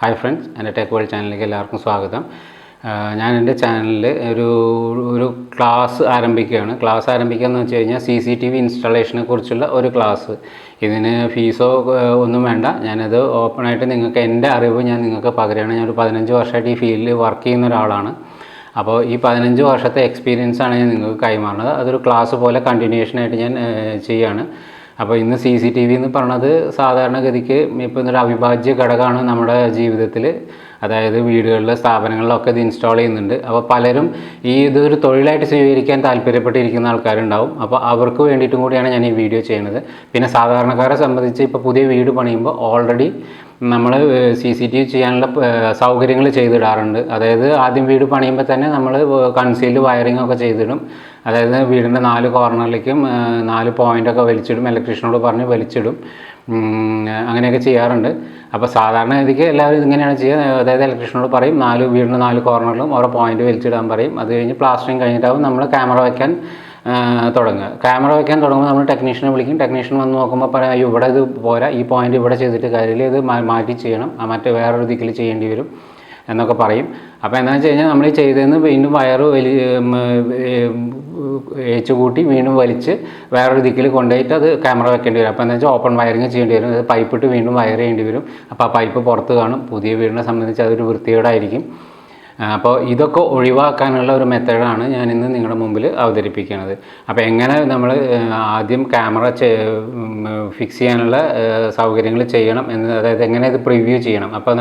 Hi friends, എൻ്റെ tech world ചാനലിലേക്ക് എല്ലാവർക്കും സ്വാഗതം. ഞാൻ എൻ്റെ ചാനലിൽ ഒരു ക്ലാസ് ആരംഭിക്കുകയാണ്. ക്ലാസ് ആരംഭിക്കുകയെന്ന് വെച്ച് കഴിഞ്ഞാൽ CCTV ഇൻസ്റ്റാളേഷനെ കുറിച്ചുള്ള ഒരു ക്ലാസ്. ഇതിന് ഫീസോ ഒന്നും വേണ്ട. ഞാനത് ഓപ്പണായിട്ട് നിങ്ങൾക്ക് എൻ്റെ അറിവ് ഞാൻ നിങ്ങൾക്ക് പകരുകയാണ്. ഞാനൊരു 15 വർഷമായിട്ട് ഈ ഫീൽഡിൽ വർക്ക് ചെയ്യുന്ന ഒരാളാണ്. അപ്പോൾ ഈ 15 വർഷത്തെ എക്സ്പീരിയൻസാണ് ഞാൻ നിങ്ങൾക്ക് കൈമാറുന്നത്. അതൊരു ക്ലാസ് പോലെ കണ്ടിന്യൂഷനായിട്ട് ഞാൻ ചെയ്യുകയാണ്. അപ്പോൾ ഇന്ന് CCTV എന്ന് പറഞ്ഞത് സാധാരണഗതിക്ക് ഇപ്പോൾ ഇന്നൊരു അവിഭാജ്യ ഘടകമാണ് നമ്മുടെ ജീവിതത്തിൽ. അതായത് വീടുകളിലെ സ്ഥാപനങ്ങളിലൊക്കെ ഇത് ഇൻസ്റ്റാൾ ചെയ്യുന്നുണ്ട്. അപ്പോൾ പലരും ഇതൊരു തൊഴിലായിട്ട് സ്വീകരിക്കാൻ താല്പര്യപ്പെട്ടിരിക്കുന്ന ആൾക്കാരുണ്ടാവും. അപ്പോൾ അവർക്ക് വേണ്ടിയിട്ടും കൂടിയാണ് ഞാൻ ഈ വീഡിയോ ചെയ്യുന്നത്. പിന്നെ സാധാരണക്കാരെ സംബന്ധിച്ച് ഇപ്പോൾ പുതിയ വീട് പണിയുമ്പോൾ ഓൾറെഡി നമ്മൾ CCTV ചെയ്യാനുള്ള സൗകര്യങ്ങൾ ചെയ്തിടാറുണ്ട്. അതായത് ആദ്യം വീട് പണിയുമ്പോൾ തന്നെ നമ്മൾ കൺസീൽഡ് വയറിംഗ് ഒക്കെ ചെയ്തിടും. അതായത് വീടിൻ്റെ 4 കോർണറിലേക്കും 4 പോയിൻ്റൊക്കെ വലിച്ചിടും, ഇലക്ട്രീഷ്യനോട് പറഞ്ഞ് വലിച്ചിടും. അങ്ങനെയൊക്കെ ചെയ്യാറുണ്ട്. അപ്പോൾ സാധാരണ ഗതിക്ക് എല്ലാവരും ഇങ്ങനെയാണ് ചെയ്യുക. അതായത് ഇലക്ട്രീഷ്യനോട് പറയും വീടിൻ്റെ 4 കോർണറിലും ഓരോ പോയിൻ്റ് വലിച്ചിടാൻ പറയും. അത് കഴിഞ്ഞ് പ്ലാസ്റ്ററിങ് കഴിഞ്ഞിട്ടാവും നമ്മൾ ക്യാമറ വയ്ക്കാൻ തുടങ്ങുമ്പോൾ നമ്മൾ ടെക്നീഷ്യനെ വിളിക്കും. ടെക്നീഷ്യൻ വന്ന് നോക്കുമ്പോൾ പറയാം, ഇവിടെ ഇത് പോരാ, ഈ പോയിൻ്റ് ഇവിടെ ചെയ്തിട്ട് കാര്യമില്ല, ഇത് മാറ്റി ചെയ്യണം, മറ്റേ വേറൊരു ദിക്കിൽ ചെയ്യേണ്ടി വരും എന്നൊക്കെ പറയും. അപ്പോൾ എന്താണെന്ന് വെച്ച് കഴിഞ്ഞാൽ നമ്മൾ ഈ ചെയ്തതെന്ന് വീണ്ടും വയറ് ഏച്ചുകൂട്ടി വീണ്ടും വലിച്ച് വേറൊരു ദിക്കിൽ കൊണ്ടുപോയിട്ട് അത് ക്യാമറ വെക്കേണ്ടി വരും. അപ്പോൾ എന്താ വെച്ചാൽ ഓപ്പൺ വയറിങ് ചെയ്യേണ്ടി വരും. അത് പൈപ്പിട്ട് വീണ്ടും വയർ ചെയ്യേണ്ടി വരും. അപ്പോൾ ആ പൈപ്പ് പുറത്ത് കാണും. പുതിയ വീടിനെ സംബന്ധിച്ച് അതൊരു വൃത്തികേടായിരിക്കും. അപ്പോൾ ഇതൊക്കെ ഒഴിവാക്കാനുള്ള ഒരു മെത്തേഡാണ് ഞാൻ ഇന്ന് നിങ്ങളുടെ മുമ്പിൽ അവതരിപ്പിക്കുന്നത്. അപ്പോൾ എങ്ങനെ നമ്മൾ ആദ്യം ക്യാമറ ഫിക്സ് ചെയ്യാനുള്ള സൗകര്യങ്ങൾ ചെയ്യണം എന്ന്, അതായത് എങ്ങനെ ഇത് പ്രിവ്യൂ ചെയ്യണം. അപ്പോൾ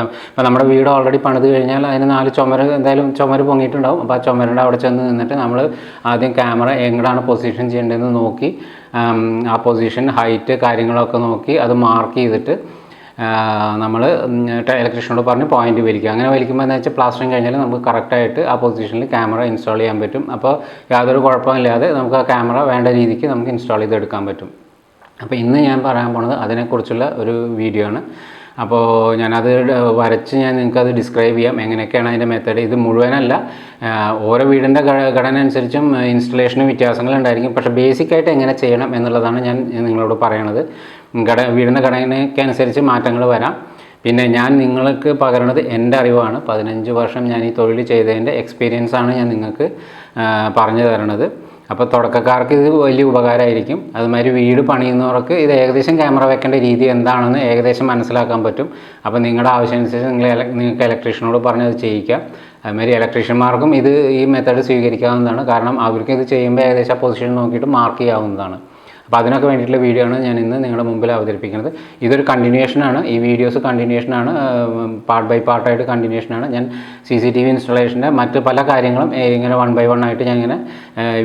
നമ്മുടെ വീട് ഓൾറെഡി പണിത് കഴിഞ്ഞാൽ അതിന് 4 ചുമര് പൊങ്ങിയിട്ടുണ്ടാവും. അപ്പോൾ ആ ചുമരിൻ്റെ അവിടെ ചെന്ന് നിന്നിട്ട് നമ്മൾ ആദ്യം ക്യാമറ എങ്ങോട്ടാണ് പൊസിഷൻ ചെയ്യേണ്ടതെന്ന് നോക്കി, ആ പൊസിഷൻ ഹൈറ്റ് കാര്യങ്ങളൊക്കെ നോക്കി അത് മാർക്ക് ചെയ്തിട്ട് നമ്മൾ ഇലക്ട്രീഷ്യനോട് പറഞ്ഞ് പോയിൻ്റ് വലിക്കുക. അങ്ങനെ വലിക്കുമ്പോൾ എന്താ വെച്ചാൽ പ്ലാസ്റ്ററിങ് കഴിഞ്ഞാൽ നമുക്ക് കറക്റ്റായിട്ട് ആ പൊസിഷനിൽ ക്യാമറ ഇൻസ്റ്റാൾ ചെയ്യാൻ പറ്റും. അപ്പോൾ യാതൊരു കുഴപ്പമില്ലാതെ നമുക്ക് ആ ക്യാമറ വേണ്ട രീതിക്ക് നമുക്ക് ഇൻസ്റ്റാൾ ചെയ്തെടുക്കാൻ പറ്റും. അപ്പോൾ ഇന്ന് ഞാൻ പറയാൻ പോണത് അതിനെക്കുറിച്ചുള്ള ഒരു വീഡിയോ ആണ്. അപ്പോൾ ഞാനത് വരച്ച് നിങ്ങൾക്കത് ഡിസ്ക്രൈബ് ചെയ്യാം, എങ്ങനെയൊക്കെയാണ് അതിൻ്റെ മെത്തേഡ്. ഇത് മുഴുവനല്ല, ഓരോ വീടിൻ്റെ ഘടന അനുസരിച്ചും ഇൻസ്റ്റലേഷന് വ്യത്യാസങ്ങളുണ്ടായിരിക്കും. പക്ഷേ ബേസിക്കായിട്ട് എങ്ങനെ ചെയ്യണം എന്നുള്ളതാണ് ഞാൻ നിങ്ങളോട് പറയണത്. വീടിൻ്റെ ഘടനയ്ക്ക് അനുസരിച്ച് മാറ്റങ്ങൾ വരാം. പിന്നെ ഞാൻ നിങ്ങൾക്ക് പകരണത് എൻ്റെ അറിവാണ്. 15 വർഷം ഞാൻ ഈ തൊഴിൽ ചെയ്തതിൻ്റെ എക്സ്പീരിയൻസാണ് ഞാൻ നിങ്ങൾക്ക് പറഞ്ഞു തരണത്. അപ്പോൾ തുടക്കക്കാർക്ക് ഇത് വലിയ ഉപകാരമായിരിക്കും. അതുമാതിരി വീട് പണിയുന്നവർക്ക് ഇത് ഏകദേശം ക്യാമറ വെക്കേണ്ട രീതി എന്താണെന്ന് ഏകദേശം മനസ്സിലാക്കാൻ പറ്റും. അപ്പോൾ നിങ്ങളുടെ ആവശ്യമനുസരിച്ച് നിങ്ങൾക്ക് ഇലക്ട്രീഷ്യനോട് പറഞ്ഞ് അത് ചെയ്യിക്കാം. അതുമാതിരി ഇലക്ട്രീഷ്യന്മാർക്കും ഈ മെത്തേഡ് സ്വീകരിക്കാവുന്നതാണ്. കാരണം അവർക്ക് ഇത് ചെയ്യുമ്പോൾ ഏകദേശം ആ പൊസിഷൻ നോക്കിയിട്ട് മാർക്ക് ചെയ്യാവുന്നതാണ്. അപ്പോൾ അതിനൊക്കെ വേണ്ടിയിട്ടുള്ള വീഡിയോ ആണ് ഞാൻ ഇന്ന് നിങ്ങളുടെ മുമ്പിൽ അവതരിപ്പിക്കുന്നത്. ഇതൊരു കണ്ടിന്യൂഷനാണ്. ഈ വീഡിയോസ് കണ്ടിന്യൂഷനാണ്, പാർട്ട് ബൈ പാർട്ടായിട്ട് കണ്ടിന്യൂഷനാണ്. ഞാൻ CCTV ഇൻസ്റ്റലേഷൻ്റെ മറ്റ് പല കാര്യങ്ങളും ഇങ്ങനെ 1 by 1 ആയിട്ട് ഞാൻ ഇങ്ങനെ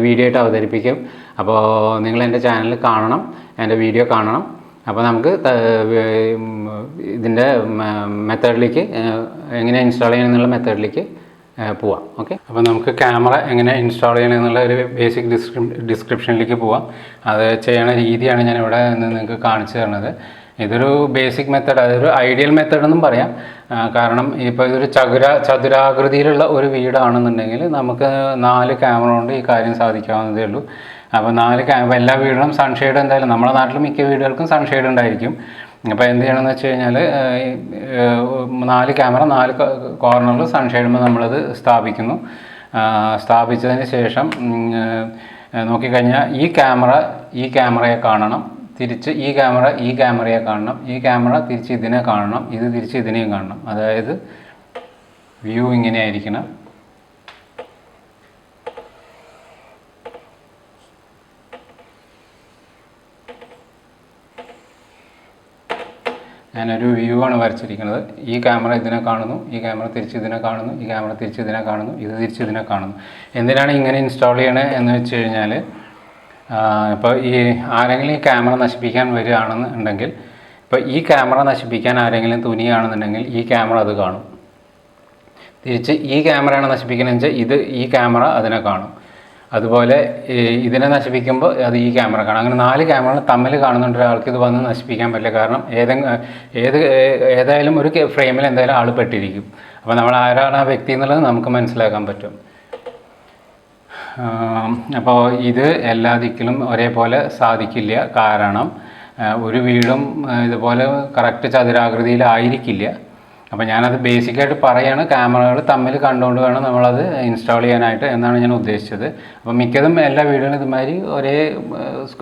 വീഡിയോ ആയിട്ട് അവതരിപ്പിക്കും. അപ്പോൾ നിങ്ങൾ എൻ്റെ ചാനൽ കാണണം, എൻ്റെ വീഡിയോ കാണണം. അപ്പോൾ നമുക്ക് ഇതിൻ്റെ മെത്തേഡിലേക്ക്, എങ്ങനെ ഇൻസ്റ്റാൾ ചെയ്യണം എന്നുള്ള മെത്തേഡിലേക്ക് പോവാം. ഓക്കെ, അപ്പോൾ നമുക്ക് ക്യാമറ എങ്ങനെ ഇൻസ്റ്റാൾ ചെയ്യണം എന്നുള്ള ഒരു ബേസിക് ഡിസ്ക്രിപ്ഷനിലേക്ക് പോവാം. അത് ചെയ്യണ രീതിയാണ് ഞാനിവിടെ നിങ്ങൾക്ക് കാണിച്ചു തരുന്നത്. ഇതൊരു ബേസിക് മെത്തേഡ്, അതൊരു ഐഡിയൽ മെത്തേഡ് എന്നും പറയാം. കാരണം ഇപ്പോൾ ഇതൊരു ചതുരാകൃതിയിലുള്ള ഒരു വീടാണെന്നുണ്ടെങ്കിൽ നമുക്ക് 4 ക്യാമറ കൊണ്ട് ഈ കാര്യം സാധിക്കാവുന്നതേ ഉള്ളൂ. അപ്പോൾ 4 എല്ലാ വീടും സൺഷെയ്ഡ് എന്തായാലും നമ്മുടെ നാട്ടിൽ മിക്ക വീടുകൾക്കും സൺഷെയ്ഡ് ഉണ്ടായിരിക്കും. അപ്പോൾ എന്ത് ചെയ്യണമെന്ന് വെച്ച് കഴിഞ്ഞാൽ 4 ക്യാമറ 4 കോർണറിൽ സൺഷെയ്ഡുമ്പോൾ നമ്മളത് സ്ഥാപിക്കുന്നു. സ്ഥാപിച്ചതിന് ശേഷം നോക്കിക്കഴിഞ്ഞാൽ ഈ ക്യാമറയെ കാണണം, തിരിച്ച് ഈ ക്യാമറയെ കാണണം, ഈ ക്യാമറ തിരിച്ച് ഇതിനെ കാണണം, ഇത് തിരിച്ച് ഇതിനെയും കാണണം. അതായത് വ്യൂ ഇങ്ങനെ ആയിരിക്കണം. ഞാനൊരു വ്യൂ ആണ് വരച്ചിരിക്കുന്നത്. ഈ ക്യാമറ ഇതിനെ കാണുന്നു, ഈ ക്യാമറ തിരിച്ച് ഇതിനെ കാണുന്നു, ഈ ക്യാമറ തിരിച്ച് ഇതിനെ കാണുന്നു, ഇത് തിരിച്ച് ഇതിനെ കാണുന്നു. എന്തിനാണ് ഇങ്ങനെ ഇൻസ്റ്റാൾ ചെയ്യണത് എന്ന് വെച്ച് കഴിഞ്ഞാൽ, ഇപ്പോൾ ആരെങ്കിലും ഈ ക്യാമറ നശിപ്പിക്കാൻ വരികയാണെന്നുണ്ടെങ്കിൽ, ഇപ്പോൾ ഈ ക്യാമറ നശിപ്പിക്കാൻ ആരെങ്കിലും തുനിയാണെന്നുണ്ടെങ്കിൽ ഈ ക്യാമറ അത് കാണും. തിരിച്ച് ഈ ക്യാമറയാണ് നശിപ്പിക്കുന്നതെന്ന് വെച്ചാൽ ഈ ക്യാമറ അതിനെ കാണും. അതുപോലെ ഇതിനെ നശിപ്പിക്കുമ്പോൾ അത് ഈ ക്യാമറ കാണാം. അങ്ങനെ 4 ക്യാമറകൾ തമ്മിൽ കാണുന്നുണ്ട് ഒരാൾക്ക് ഇത് വന്ന് നശിപ്പിക്കാൻ പറ്റില്ല. കാരണം ഏതായാലും ഒരു ഫ്രെയിമിൽ എന്തായാലും ആൾ പെട്ടിരിക്കും. അപ്പോൾ നമ്മൾ ആരാണ് ആ വ്യക്തി എന്നുള്ളത് നമുക്ക് മനസ്സിലാക്കാൻ പറ്റും. അപ്പോൾ ഇത് എല്ലാ ദിക്കിലും ഒരേപോലെ സാധിക്കില്ല. കാരണം ഒരു വീടും ഇതുപോലെ കറക്റ്റ് ചതുരാകൃതിയിലായിരിക്കില്ല. അപ്പോൾ ഞാനത് ബേസിക്കായിട്ട് പറയുകയാണ്, ക്യാമറകൾ തമ്മിൽ കണ്ടുകൊണ്ട് വേണം നമ്മളത് ഇൻസ്റ്റാൾ ചെയ്യാനായിട്ട് എന്നാണ് ഞാൻ ഉദ്ദേശിച്ചത്. അപ്പോൾ മിക്കതും എല്ലാ വീടുകളും ഇതുമാതിരി ഒരേ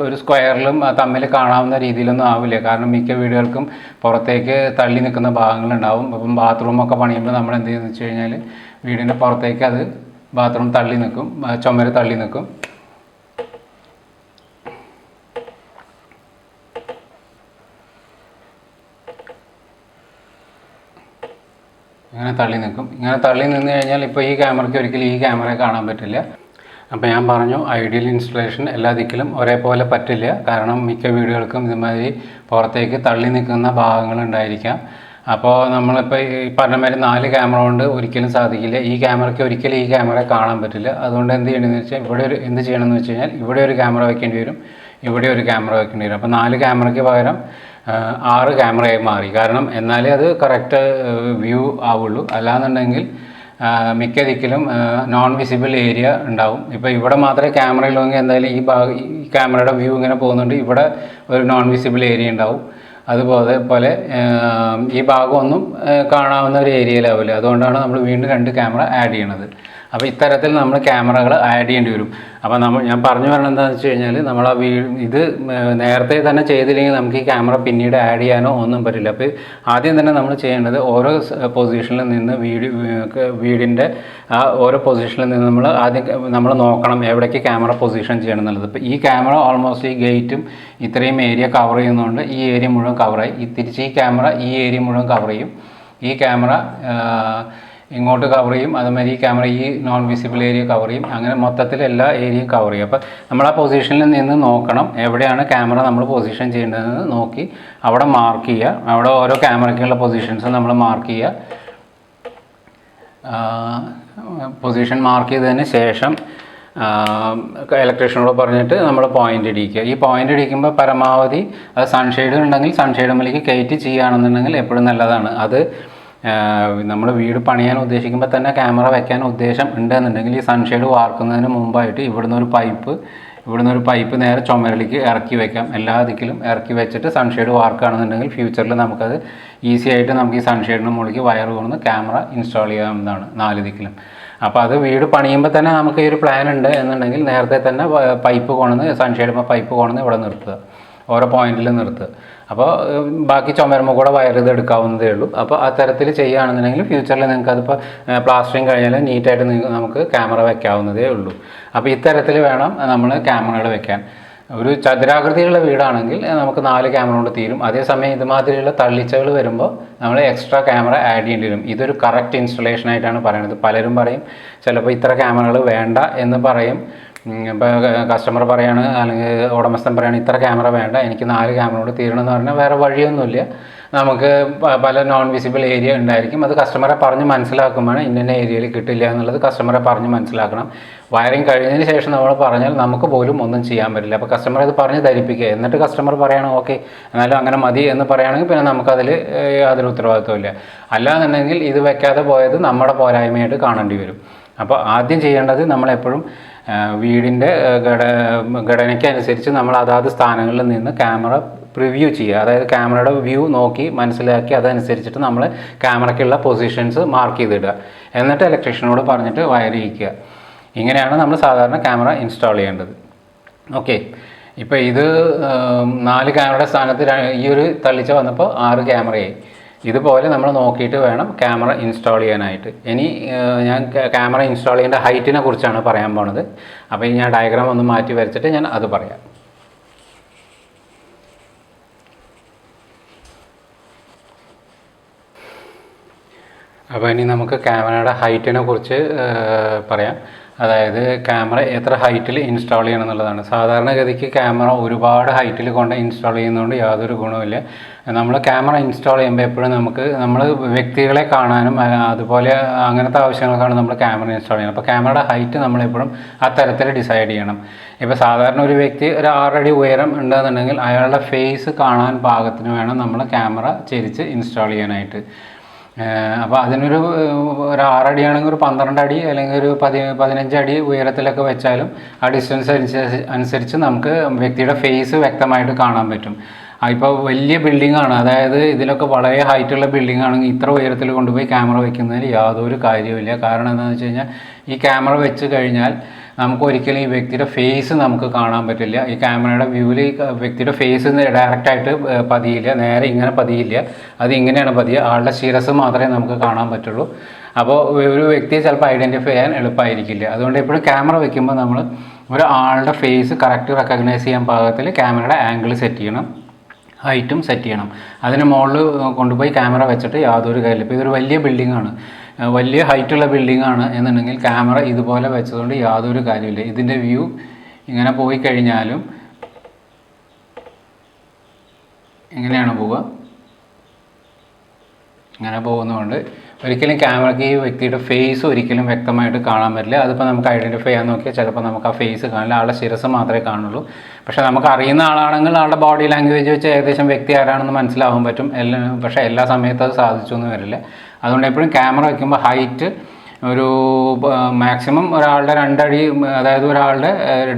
ഒരു സ്ക്വയറിലും തമ്മിൽ കാണാവുന്ന രീതിയിലൊന്നും ആവില്ല. കാരണം മിക്ക വീടുകൾക്കും പുറത്തേക്ക് തള്ളി നിൽക്കുന്ന ഭാഗങ്ങളുണ്ടാവും. അപ്പം ബാത്റൂമൊക്കെ പണിയുമ്പോൾ നമ്മൾ എന്ത് ചെയ്യുന്നത് വെച്ച് കഴിഞ്ഞാൽ വീടിൻ്റെ പുറത്തേക്ക് അത് ബാത്റൂം തള്ളി നിൽക്കും, ചുമര് തള്ളി നിൽക്കും. ഇങ്ങനെ തള്ളി നിന്ന് കഴിഞ്ഞാൽ ഇപ്പോൾ ഈ ക്യാമറയ്ക്ക് ഒരിക്കലും ഈ ക്യാമറയെ കാണാൻ പറ്റില്ല. അപ്പോൾ ഞാൻ പറഞ്ഞു, ഐഡിയൽ ഇൻസ്റ്റലേഷൻ എല്ലാ ദിക്കിലും ഒരേപോലെ പറ്റില്ല. കാരണം മിക്ക വീടുകൾക്കും ഇതുമാതിരി പുറത്തേക്ക് തള്ളി നിൽക്കുന്ന ഭാഗങ്ങളുണ്ടായിരിക്കാം. അപ്പോൾ നമ്മളിപ്പോൾ ഈ പറഞ്ഞ മാതിരി 4 ക്യാമറ കൊണ്ട് ഒരിക്കലും സാധിക്കില്ല. ഈ ക്യാമറയ്ക്ക് ഒരിക്കലും ഈ ക്യാമറ കാണാൻ പറ്റില്ല. അതുകൊണ്ട് എന്ത് ചെയ്യണമെന്ന് വെച്ചാൽ എന്ത് ചെയ്യണമെന്ന് വെച്ച് കഴിഞ്ഞാൽ ഇവിടെ ഒരു ക്യാമറ വയ്ക്കേണ്ടി വരും, ഇവിടെ ഒരു ക്യാമറ വയ്ക്കേണ്ടി വരും. അപ്പോൾ 4 ക്യാമറയ്ക്ക് പകരം 6 ക്യാമറയായി മാറി. കാരണം എന്നാലേ അത് കറക്റ്റ് വ്യൂ ആവുള്ളൂ. അല്ലാന്നുണ്ടെങ്കിൽ മിക്ക ദിക്കിലും നോൺ വിസിബിൾ ഏരിയ ഉണ്ടാവും. ഇപ്പോൾ ഇവിടെ മാത്രമേ ക്യാമറ ഉള്ളെങ്കിൽ എന്തായാലും ഈ ക്യാമറയുടെ വ്യൂ ഇങ്ങനെ പോകുന്നുണ്ട്, ഇവിടെ ഒരു നോൺ വിസിബിൾ ഏരിയ ഉണ്ടാവും. അതുപോലെ ഈ ഭാഗമൊന്നും കാണാവുന്ന ഒരു ഏരിയയിലാവില്ല. അതുകൊണ്ടാണ് നമ്മൾ വീണ്ടും 2 ക്യാമറ ആഡ് ചെയ്യണത്. അപ്പോൾ ഇത്തരത്തിൽ നമ്മൾ ക്യാമറകൾ ആഡ് ചെയ്യേണ്ടി വരും. അപ്പോൾ ഞാൻ പറഞ്ഞു വരണം എന്താണെന്ന് വെച്ച് കഴിഞ്ഞാൽ നമ്മൾ ഇത് നേരത്തെ തന്നെ ചെയ്തില്ലെങ്കിൽ നമുക്ക് ഈ ക്യാമറ പിന്നീട് ആഡ് ചെയ്യാനോ ഒന്നും പറ്റില്ല. അപ്പോൾ ആദ്യം തന്നെ നമ്മൾ ചെയ്യേണ്ടത് ഓരോ പൊസിഷനിൽ നിന്ന് വീടിൻ്റെ ആ ഓരോ പൊസിഷനിൽ നിന്ന് നമ്മൾ നോക്കണം എവിടേക്ക് ക്യാമറ പൊസിഷൻ ചെയ്യണം എന്നുള്ളത്. ഇപ്പോൾ ഈ ക്യാമറ ഓൾമോസ്റ്റ് ഈ ഗേറ്റും ഇത്രയും ഏരിയ കവർ ചെയ്യുന്നതുകൊണ്ട് ഈ ഏരിയ മുഴുവൻ കവറായി. തിരിച്ച് ഈ ക്യാമറ ഈ ഏരിയ മുഴുവൻ കവർ ചെയ്യും. ഈ ക്യാമറ ഇങ്ങോട്ട് കവർ ചെയ്യും. അതുമാതിരി ഈ ക്യാമറ ഈ നോൺ വിസിബിൾ ഏരിയ കവർ ചെയ്യും. അങ്ങനെ മൊത്തത്തിൽ എല്ലാ ഏരിയയും കവർ ചെയ്യും. അപ്പോൾ നമ്മൾ ആ പൊസിഷനിൽ നിന്ന് നോക്കണം എവിടെയാണ് ക്യാമറ നമ്മൾ പൊസിഷൻ ചെയ്യേണ്ടതെന്ന് നോക്കി അവിടെ മാർക്ക് ചെയ്യുക. അവിടെ ഓരോ ക്യാമറയ്ക്കുള്ള പൊസിഷൻസ് നമ്മൾ മാർക്ക് ചെയ്യുക. പൊസിഷൻ മാർക്ക് ചെയ്തതിന് ശേഷം ഇലക്ട്രീഷ്യനോട് പറഞ്ഞിട്ട് നമ്മൾ പോയിൻ്റ് ഇടിക്കുക. ഈ പോയിൻ്റ് ഇടിക്കുമ്പോൾ പരമാവധി അത് സൺഷെയ്ഡ് ഉണ്ടെങ്കിൽ സൺഷെയ്ഡുമ്മിലേക്ക് കയറ്റി ചെയ്യുകയാണെന്നുണ്ടെങ്കിൽ എപ്പോഴും നല്ലതാണ്. അത് നമ്മൾ വീട് പണിയാൻ ഉദ്ദേശിക്കുമ്പോൾ തന്നെ ക്യാമറ വെക്കാൻ ഉദ്ദേശം ഉണ്ടെന്നുണ്ടെങ്കിൽ ഈ സൺഷെയ്ഡ് വാർക്കുന്നതിന് മുമ്പായിട്ട് ഇവിടുന്ന് ഒരു പൈപ്പ് നേരെ ചുമരിലേക്ക് ഇറക്കി വെക്കാം. എല്ലാ ദിക്കിലും ഇറക്കി വെച്ചിട്ട് സൺഷെയ്ഡ് വാർക്കുകയാണെന്നുണ്ടെങ്കിൽ ഫ്യൂച്ചറിൽ നമുക്കത് ഈസി ആയിട്ട് നമുക്ക് ഈ സൺഷെയ്ഡിന് മുകളിലേക്ക് വയർ കൊണ്ടുവന്ന് ക്യാമറ ഇൻസ്റ്റാൾ ചെയ്യാവുന്നതാണ് 4 ദിക്കിലും. അപ്പോൾ അത് വീട് പണിയുമ്പോൾ തന്നെ നമുക്ക് ഈ ഒരു പ്ലാൻ ഉണ്ട് എന്നുണ്ടെങ്കിൽ നേരത്തെ തന്നെ പൈപ്പ് കൊണ്ടുവന്ന് സൺഷെയ്ഡ് പൈപ്പ് കൊണ്ടുവന്ന് ഇവിടെ നിർത്തുക, ഓരോ പോയിന്റിൽ നിർത്തുക. അപ്പോൾ ബാക്കി ചുമരുമ്പോൾ കൂടെ വയർ ഇത് എടുക്കാവുന്നതേ ഉള്ളൂ. അപ്പോൾ ആ തരത്തിൽ ചെയ്യുകയാണെന്നുണ്ടെങ്കിൽ ഫ്യൂച്ചറിൽ നിങ്ങൾക്ക് അതിപ്പോൾ പ്ലാസ്റ്ററിങ് കഴിഞ്ഞാൽ നീറ്റായിട്ട് നമുക്ക് ക്യാമറ വെക്കാവുന്നതേ ഉള്ളൂ. അപ്പോൾ ഇത്തരത്തിൽ വേണം നമ്മൾ ക്യാമറകൾ വെക്കാൻ. ഒരു ചതുരാകൃതിയുള്ള വീടാണെങ്കിൽ നമുക്ക് 4 ക്യാമറ കൊണ്ട് തീരും. അതേസമയം ഇതുമാതിരിയുള്ള തള്ളിച്ചകൾ വരുമ്പോൾ നമ്മൾ എക്സ്ട്രാ ക്യാമറ ആഡ് ചെയ്യേണ്ടി വരും. ഇതൊരു കറക്റ്റ് ഇൻസ്റ്റലേഷൻ ആയിട്ടാണ് പറയുന്നത്. പലരും പറയും ചിലപ്പോൾ ഇത്ര ക്യാമറകൾ വേണ്ട എന്ന് പറയും. ഇപ്പോൾ കസ്റ്റമർ പറയാണ് അല്ലെങ്കിൽ ഉടമസ്ഥൻ പറയാണ് ഇത്ര ക്യാമറ വേണ്ട, എനിക്ക് 4 ക്യാമറ കൊണ്ട് തീരണമെന്ന് പറഞ്ഞാൽ വേറെ വഴിയൊന്നുമില്ല. നമുക്ക് പല നോൺ വിസിബിൾ ഏരിയ ഉണ്ടായിരിക്കും. അത് കസ്റ്റമറെ പറഞ്ഞ് മനസ്സിലാക്കുമ്പോൾ ഇന്ന ഏരിയയിൽ കിട്ടില്ല എന്നുള്ളത് കസ്റ്റമറെ പറഞ്ഞ് മനസ്സിലാക്കണം. വയറിങ് കഴിഞ്ഞതിന് ശേഷം നമ്മൾ പറഞ്ഞാൽ നമുക്ക് പോലും ഒന്നും ചെയ്യാൻ പറ്റില്ല. അപ്പോൾ കസ്റ്റമർ അത് പറഞ്ഞ് ധരിപ്പിക്കുക. എന്നിട്ട് കസ്റ്റമർ പറയണം ഓക്കെ എന്നാലും അങ്ങനെ മതി എന്ന് പറയുകയാണെങ്കിൽ പിന്നെ നമുക്കതിൽ യാതൊരു ഉത്തരവാദിത്വമില്ല. അല്ലാന്നുണ്ടെങ്കിൽ ഇത് വെക്കാതെ പോയത് നമ്മുടെ പോരായ്മയായിട്ട് കാണേണ്ടി വരും. അപ്പോൾ ആദ്യം ചെയ്യേണ്ടത് നമ്മളെപ്പോഴും വീടിൻ്റെ ഘടനയ്ക്കനുസരിച്ച് നമ്മൾ അതാത് സ്ഥാനങ്ങളിൽ നിന്ന് ക്യാമറ പ്രിവ്യൂ ചെയ്യുക. അതായത് ക്യാമറയുടെ വ്യൂ നോക്കി മനസ്സിലാക്കി അതനുസരിച്ചിട്ട് നമ്മൾ ക്യാമറയ്ക്കുള്ള പൊസിഷൻസ് മാർക്ക് ചെയ്തിടുക. എന്നിട്ട് ഇലക്ട്രീഷ്യനോട് പറഞ്ഞിട്ട് വയർ ചെയ്യിക്കുക. ഇങ്ങനെയാണ് നമ്മൾ സാധാരണ ക്യാമറ ഇൻസ്റ്റാൾ ചെയ്യേണ്ടത്. ഓക്കെ, ഇപ്പോൾ ഇത് 4 ക്യാമറയുടെ സ്ഥാനത്ത് ഈ ഒരു തള്ളിച്ച വന്നപ്പോൾ 6 ക്യാമറയായി. ഇതുപോലെ നമ്മൾ നോക്കിയിട്ട് വേണം ക്യാമറ ഇൻസ്റ്റാൾ ചെയ്യാനായിട്ട്. ഇനി ഞാൻ ക്യാമറ ഇൻസ്റ്റാൾ ചെയ്യേണ്ട ഹൈറ്റിനെ കുറിച്ചാണ് പറയാൻ പോണത്. അപ്പോൾ ഞാൻ ഡയഗ്രാം ഒന്ന് മാറ്റി വരച്ചിട്ട് ഞാൻ അത് പറയാം. അപ്പോൾ ഇനി നമുക്ക് ക്യാമറയുടെ ഹൈറ്റിനെ കുറിച്ച് പറയാം. അതായത് ക്യാമറ എത്ര ഹൈറ്റിൽ ഇൻസ്റ്റാൾ ചെയ്യണം എന്നുള്ളതാണ്. സാധാരണഗതിക്ക് ക്യാമറ ഒരുപാട് ഹൈറ്റിൽ കൊണ്ട് ഇൻസ്റ്റാൾ ചെയ്യുന്നതുകൊണ്ട് യാതൊരു ഗുണവുമില്ല. നമ്മൾ ക്യാമറ ഇൻസ്റ്റാൾ ചെയ്യുമ്പോൾ എപ്പോഴും നമ്മൾ വ്യക്തികളെ കാണാനും അതുപോലെ അങ്ങനത്തെ ആവശ്യങ്ങൾക്കാണ് നമ്മൾ ക്യാമറ ഇൻസ്റ്റാൾ ചെയ്യുന്നത്. അപ്പോൾ ക്യാമറയുടെ ഹൈറ്റ് നമ്മളെപ്പോഴും ആ തരത്തിൽ ഡിസൈഡ് ചെയ്യണം. ഇപ്പോൾ സാധാരണ ഒരു വ്യക്തി ഒരു 6 അടി ഉയരം ഉണ്ടെന്നുണ്ടെങ്കിൽ അയാളുടെ ഫേസ് കാണാൻ പാകത്തിന് വേണം നമ്മൾ ക്യാമറ ചെരിച്ച് ഇൻസ്റ്റാൾ ചെയ്യാനായിട്ട്. അപ്പോൾ അതിനൊരു 6 അടിയാണെങ്കിൽ ഒരു 12 അടി അല്ലെങ്കിൽ ഒരു 15 അടി ഉയരത്തിലൊക്കെ വെച്ചാലും ആ ഡിസ്റ്റൻസ് അനുസരിച്ച് നമുക്ക് വ്യക്തിയുടെ ഫേസ് വ്യക്തമായിട്ട് കാണാൻ പറ്റും. ഇപ്പോൾ വലിയ ബിൽഡിങ്ങാണ്, അതായത് ഇതിലൊക്കെ വളരെ ഹൈറ്റുള്ള ബിൽഡിംഗ് ആണെങ്കിൽ ഇത്ര ഉയരത്തിൽ കൊണ്ടുപോയി ക്യാമറ വെക്കുന്നതിന് യാതൊരു കാര്യവുമില്ല. കാരണം എന്താണെന്ന് വെച്ച് കഴിഞ്ഞാൽ ഈ ക്യാമറ വെച്ച് കഴിഞ്ഞാൽ നമുക്ക് ഒരിക്കലും ഈ വ്യക്തിയുടെ ഫേസ് നമുക്ക് കാണാൻ പറ്റില്ല. ഈ ക്യാമറയുടെ വ്യൂവിൽ ഈ വ്യക്തിയുടെ ഫേസ് ഡയറക്റ്റായിട്ട് പതിയില്ല, നേരെ ഇങ്ങനെ പതിയില്ല, അത് ഇങ്ങനെയാണ് പതിയുക. ആളുടെ ശിരസ് മാത്രമേ നമുക്ക് കാണാൻ പറ്റുള്ളൂ. അപ്പോൾ ഒരു വ്യക്തിയെ ചിലപ്പോൾ ഐഡൻറ്റിഫൈ ചെയ്യാൻ എളുപ്പമായിരിക്കില്ല. അതുകൊണ്ട് എപ്പോഴും ക്യാമറ വയ്ക്കുമ്പോൾ നമ്മൾ ഒരു ആളുടെ ഫേസ് കറക്റ്റ് റെക്കഗ്നൈസ് ചെയ്യാൻ പാകത്തിൽ ക്യാമറയുടെ ആംഗിൾ സെറ്റ് ചെയ്യണം, ഹൈറ്റും സെറ്റ് ചെയ്യണം. അതിന് മുകളിൽ കൊണ്ടുപോയി ക്യാമറ വെച്ചിട്ട് യാതൊരു കാര്യമില്ല. ഇപ്പോൾ ഇതൊരു വലിയ ബിൽഡിങ്ങാണ്, വലിയ ഹൈറ്റുള്ള ബിൽഡിങ്ങാണ് എന്നുണ്ടെങ്കിൽ ക്യാമറ ഇതുപോലെ വെച്ചതുകൊണ്ട് യാതൊരു കാര്യമില്ല. ഇതിൻ്റെ വ്യൂ ഇങ്ങനെ പോയി കഴിഞ്ഞാലും ഇങ്ങനെയാണ് പോവുക. ഇങ്ങനെ പോകുന്നതുകൊണ്ട് ഒരിക്കലും ക്യാമറയ്ക്ക് ഈ വ്യക്തിയുടെ ഫേസ് ഒരിക്കലും വ്യക്തമായിട്ട് കാണാൻ പറ്റില്ല. അതിപ്പോൾ നമുക്ക് ഐഡൻറ്റിഫൈ ചെയ്യാൻ നോക്കിയാൽ ചിലപ്പോൾ നമുക്ക് ആ ഫേസ് കാണില്ല, ആളുടെ ശിരസ് മാത്രമേ കാണുള്ളൂ. പക്ഷേ നമുക്ക് അറിയുന്ന ആളാണെങ്കിൽ ആളുടെ ബോഡി ലാംഗ്വേജ് വെച്ച് ഏകദേശം വ്യക്തി ആരാണെന്ന് മനസ്സിലാവാൻ പറ്റും. പക്ഷേ എല്ലാ സമയത്തും അത് സാധിച്ചൊന്നും വരില്ല. അതുകൊണ്ട് എപ്പോഴും ക്യാമറ വയ്ക്കുമ്പോൾ ഹൈറ്റ് ഒരു മാക്സിമം ഒരാളുടെ 2 അടി, അതായത് ഒരാളുടെ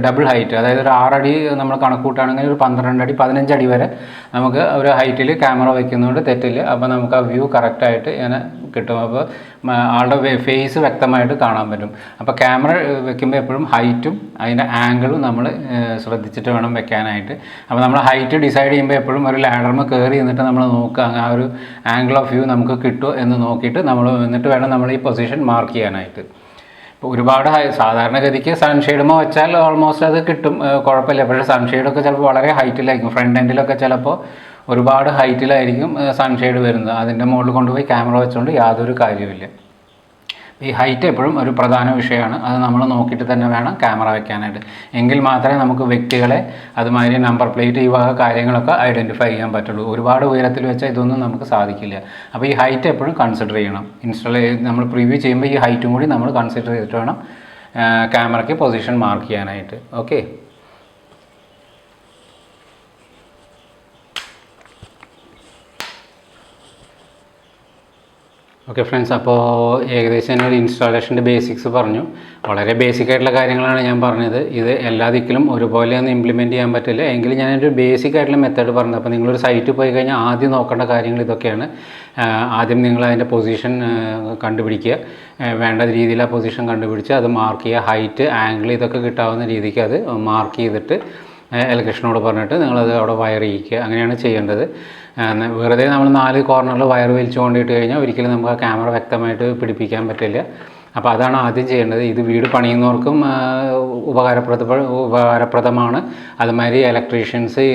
ഡബിൾ ഹൈറ്റ്, അതായത് ഒരു 6 അടി നമ്മൾ കണക്ക് കൂട്ടുകയാണെങ്കിൽ ഒരു 12 അടി 15 അടി വരെ നമുക്ക് ഒരു ഹൈറ്റിൽ ക്യാമറ വയ്ക്കുന്നതുകൊണ്ട് തെറ്റില്ല. അപ്പോൾ നമുക്ക് ആ വ്യൂ കറക്റ്റായിട്ട് ഇങ്ങനെ കിട്ടും. അപ്പോൾ ആളുടെ ഫേസ് വ്യക്തമായിട്ട് കാണാൻ പറ്റും. അപ്പോൾ ക്യാമറ വെക്കുമ്പോൾ എപ്പോഴും ഹൈറ്റും അതിൻ്റെ ആംഗിളും നമ്മൾ ശ്രദ്ധിച്ചിട്ട് വേണം വെക്കാനായിട്ട്. അപ്പോൾ നമ്മൾ ഹൈറ്റ് ഡിസൈഡ് ചെയ്യുമ്പോൾ എപ്പോഴും ഒരു ലാഡർമ കയറി എന്നിട്ട് നമ്മൾ നോക്കുക, ആ ഒരു ആംഗിൾ ഓഫ് വ്യൂ നമുക്ക് കിട്ടുമോ എന്ന് നോക്കിയിട്ട് എന്നിട്ട് വേണം നമ്മൾ ഈ പൊസിഷൻ മാർക്ക് ചെയ്യാനായിട്ട്. ഇപ്പോൾ ഒരുപാട് സാധാരണഗതിക്ക് സൺഷെയ്ഡുമ്പോൾ വെച്ചാൽ ഓൾമോസ്റ്റ് അത് കിട്ടും, കുഴപ്പമില്ല. പക്ഷേ സൺഷെയ്ഡൊക്കെ ചിലപ്പോൾ വളരെ ഹൈറ്റിലായിരിക്കും, ഫ്രണ്ട് എൻഡിലൊക്കെ ചിലപ്പോൾ ഒരുപാട് ഹൈറ്റിലായിരിക്കും സൺഷെയ്ഡ് വരുന്നത്. അതിൻ്റെ മുകളിൽ കൊണ്ടുപോയി ക്യാമറ വെച്ചുകൊണ്ട് യാതൊരു കാര്യമില്ല. ഈ ഹൈറ്റ് എപ്പോഴും ഒരു പ്രധാന വിഷയമാണ്. അത് നമ്മൾ നോക്കിയിട്ട് തന്നെ വേണം ക്യാമറ വെക്കാനായിട്ട്. എങ്കിൽ മാത്രമേ നമുക്ക് വ്യക്തികളെ, അതുമാതിരി നമ്പർ പ്ലേറ്റ്, ഈ വക കാര്യങ്ങളൊക്കെ ഐഡൻറ്റിഫൈ ചെയ്യാൻ പറ്റുള്ളൂ. ഒരുപാട് ഉയരത്തിൽ വെച്ചാൽ ഇതൊന്നും നമുക്ക് സാധിക്കില്ല. അപ്പോൾ ഈ ഹൈറ്റ് എപ്പോഴും കൺസിഡർ ചെയ്യണം. നമ്മൾ പ്രിവ്യൂ ചെയ്യുമ്പോൾ ഈ ഹൈറ്റും കൂടി നമ്മൾ കൺസിഡർ ചെയ്തിട്ട് വേണം ക്യാമറയ്ക്ക് പൊസിഷൻ മാർക്ക് ചെയ്യാനായിട്ട്. ഓക്കെ. ഓക്കെ ഫ്രണ്ട്സ്, അപ്പോൾ ഏകദേശം എന്നൊരു ഇൻസ്റ്റാളേഷൻ്റെ ബേസിക്സ് പറഞ്ഞു. വളരെ ബേസിക് ആയിട്ടുള്ള കാര്യങ്ങളാണ് ഞാൻ പറഞ്ഞത്. ഇത് എല്ലാ ദിക്കിലും ഒരുപോലെ ഒന്നും ഇംപ്ലിമെൻറ്റ് ചെയ്യാൻ പറ്റില്ല, എങ്കിലും ഞാനൊരു ബേസിക് ആയിട്ടുള്ള മെത്തേഡ് പറഞ്ഞത്. അപ്പോൾ നിങ്ങളൊരു സൈറ്റിൽ പോയി കഴിഞ്ഞാൽ ആദ്യം നോക്കേണ്ട കാര്യങ്ങൾ ഇതൊക്കെയാണ്. ആദ്യം നിങ്ങൾ അതിൻ്റെ പൊസിഷൻ കണ്ടുപിടിക്കുക, വേണ്ട രീതിയിൽ ആ പൊസിഷൻ കണ്ടുപിടിച്ച് അത് മാർക്ക് ചെയ്യുക. ഹൈറ്റ്, ആംഗിൾ ഇതൊക്കെ കിട്ടാവുന്ന രീതിക്ക് അത് മാർക്ക് ചെയ്തിട്ട് ഇലക്ട്രീഷ്യനോട് പറഞ്ഞിട്ട് നിങ്ങളത് അവിടെ വയർ ചെയ്യിക്കുക. അങ്ങനെയാണ് ചെയ്യേണ്ടത്. വെറുതെ നമ്മൾ 4 കോർണറിൽ വയർ വലിച്ചു കൊണ്ടിട്ട് കഴിഞ്ഞാൽ ഒരിക്കലും നമുക്ക് ആ ക്യാമറ വ്യക്തമായിട്ട് പിടിപ്പിക്കാൻ പറ്റില്ല. അപ്പോൾ അതാണ് ആദ്യം ചെയ്യേണ്ടത്. ഇത് വീട് പണിയുന്നവർക്കും ഉപകാരപ്രദമാണ്. അതുമാതിരി ഇലക്ട്രീഷ്യൻസ്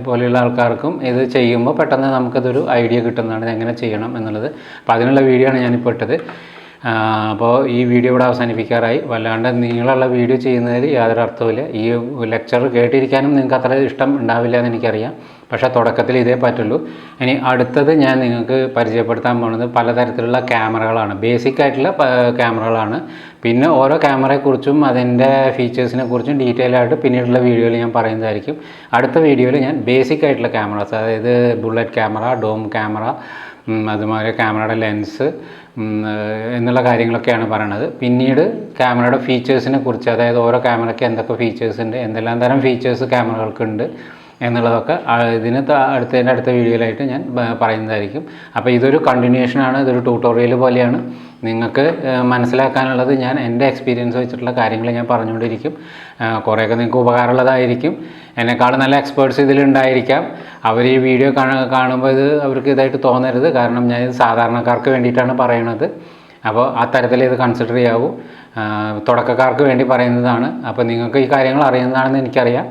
പോലെയുള്ള ആൾക്കാർക്കും ഇത് ചെയ്യുമ്പോൾ പെട്ടെന്ന് നമുക്കതൊരു ഐഡിയ കിട്ടുന്നതാണ് എങ്ങനെ ചെയ്യണം എന്നുള്ളത്. അപ്പോൾ അതിനുള്ള വീഡിയോ ആണ് ഞാനിപ്പോൾ ഇട്ടത്. അപ്പോൾ ഈ വീഡിയോ ഇവിടെ അവസാനിപ്പിക്കാറായി. വല്ലാണ്ട് നീളമുള്ള വീഡിയോ ചെയ്യുന്നതിൽ യാതൊരു അർത്ഥവുമില്ല. ഈ ലെക്ചർ കേട്ടിരിക്കാനും നിങ്ങൾക്ക് അത്ര ഇഷ്ടം ഉണ്ടാവില്ല എന്ന് എനിക്കറിയാം, പക്ഷേ തുടക്കത്തിൽ ഇതേ പറ്റുള്ളൂ. ഇനി അടുത്തത് ഞാൻ നിങ്ങൾക്ക് പരിചയപ്പെടുത്താൻ പോകുന്നത് പലതരത്തിലുള്ള ക്യാമറകളാണ്, ബേസിക് ആയിട്ടുള്ള ക്യാമറകളാണ്. പിന്നെ ഓരോ ക്യാമറയെക്കുറിച്ചും അതിൻ്റെ ഫീച്ചേഴ്സിനെ കുറിച്ചും ഡീറ്റെയിൽ ആയിട്ട് പിന്നീടുള്ള വീഡിയോയിൽ ഞാൻ പറയുന്നതായിരിക്കും. അടുത്ത വീഡിയോയിൽ ഞാൻ ബേസിക് ആയിട്ടുള്ള ക്യാമറാസ്, അതായത് ബുള്ളറ്റ് ക്യാമറ, ഡോം ക്യാമറ, അതുമാതിരി ക്യാമറയുടെ ലെൻസ് എന്നുള്ള കാര്യങ്ങളൊക്കെയാണ് പറയണത്. പിന്നീട് ക്യാമറയുടെ ഫീച്ചേഴ്സിനെ കുറിച്ച്, അതായത് ഓരോ ക്യാമറയ്ക്ക് എന്തൊക്കെ ഫീച്ചേഴ്സ് ഉണ്ട്, എന്തെല്ലാം തരം ഫീച്ചേഴ്സ് ക്യാമറകൾക്കുണ്ട് എന്നുള്ളതൊക്കെ അടുത്ത വീഡിയോയിലായിട്ട് ഞാൻ പറയുന്നതായിരിക്കും. അപ്പോൾ ഇതൊരു കണ്ടിന്യൂഷനാണ്, ഇതൊരു ട്യൂട്ടോറിയൽ പോലെയാണ്. നിങ്ങൾക്ക് മനസ്സിലാക്കാനുള്ളത് ഞാൻ എൻ്റെ എക്സ്പീരിയൻസ് വെച്ചിട്ടുള്ള കാര്യങ്ങൾ ഞാൻ പറഞ്ഞുകൊണ്ടിരിക്കും. കുറേയൊക്കെ നിങ്ങൾക്ക് ഉപകാരമുള്ളതായിരിക്കും. എന്നെക്കാളും നല്ല എക്സ്പേർട്സ് ഇതിലുണ്ടായിരിക്കാം. അവർ ഈ വീഡിയോ കാണുമ്പോൾ അവർക്ക് ഇതായിട്ട് തോന്നരുത്, കാരണം ഞാനിത് സാധാരണക്കാർക്ക് വേണ്ടിയിട്ടാണ് പറയണത്. അപ്പോൾ ആ തരത്തിൽ ഇത് കൺസിഡർ ചെയ്യാവൂ. തുടക്കക്കാർക്ക് വേണ്ടി പറയുന്നതാണ്. അപ്പോൾ നിങ്ങൾക്ക് ഈ കാര്യങ്ങൾ അറിയുന്നതാണെന്ന് എനിക്കറിയാം.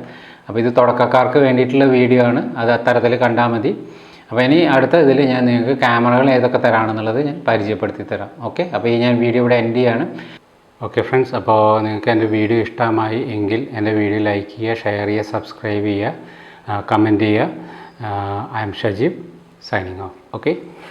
അപ്പോൾ ഇത് തുടക്കക്കാർക്ക് വേണ്ടിയിട്ടുള്ള വീഡിയോ ആണ്, അത് അത്തരത്തിൽ കണ്ടാൽ മതി. അപ്പോൾ ഇനി അടുത്ത ഇതിൽ ഞാൻ നിങ്ങൾക്ക് ക്യാമറകൾ ഏതൊക്കെ തരാമെന്നുള്ളത് ഞാൻ പരിചയപ്പെടുത്തി തരാം. ഓക്കെ, അപ്പോൾ ഈ ഞാൻ വീഡിയോ ഇവിടെ എൻഡ് ചെയ്യാണ്. ഓക്കെ ഫ്രണ്ട്സ്, അപ്പോൾ നിങ്ങൾക്ക് എൻ്റെ വീഡിയോ ഇഷ്ടമായി എങ്കിൽ എൻ്റെ വീഡിയോ ലൈക്ക് ചെയ്യുക, ഷെയർ ചെയ്യുക, സബ്സ്ക്രൈബ് ചെയ്യുക, കമൻറ്റ് ചെയ്യുക. I M Shajeeb, signing off. Okay.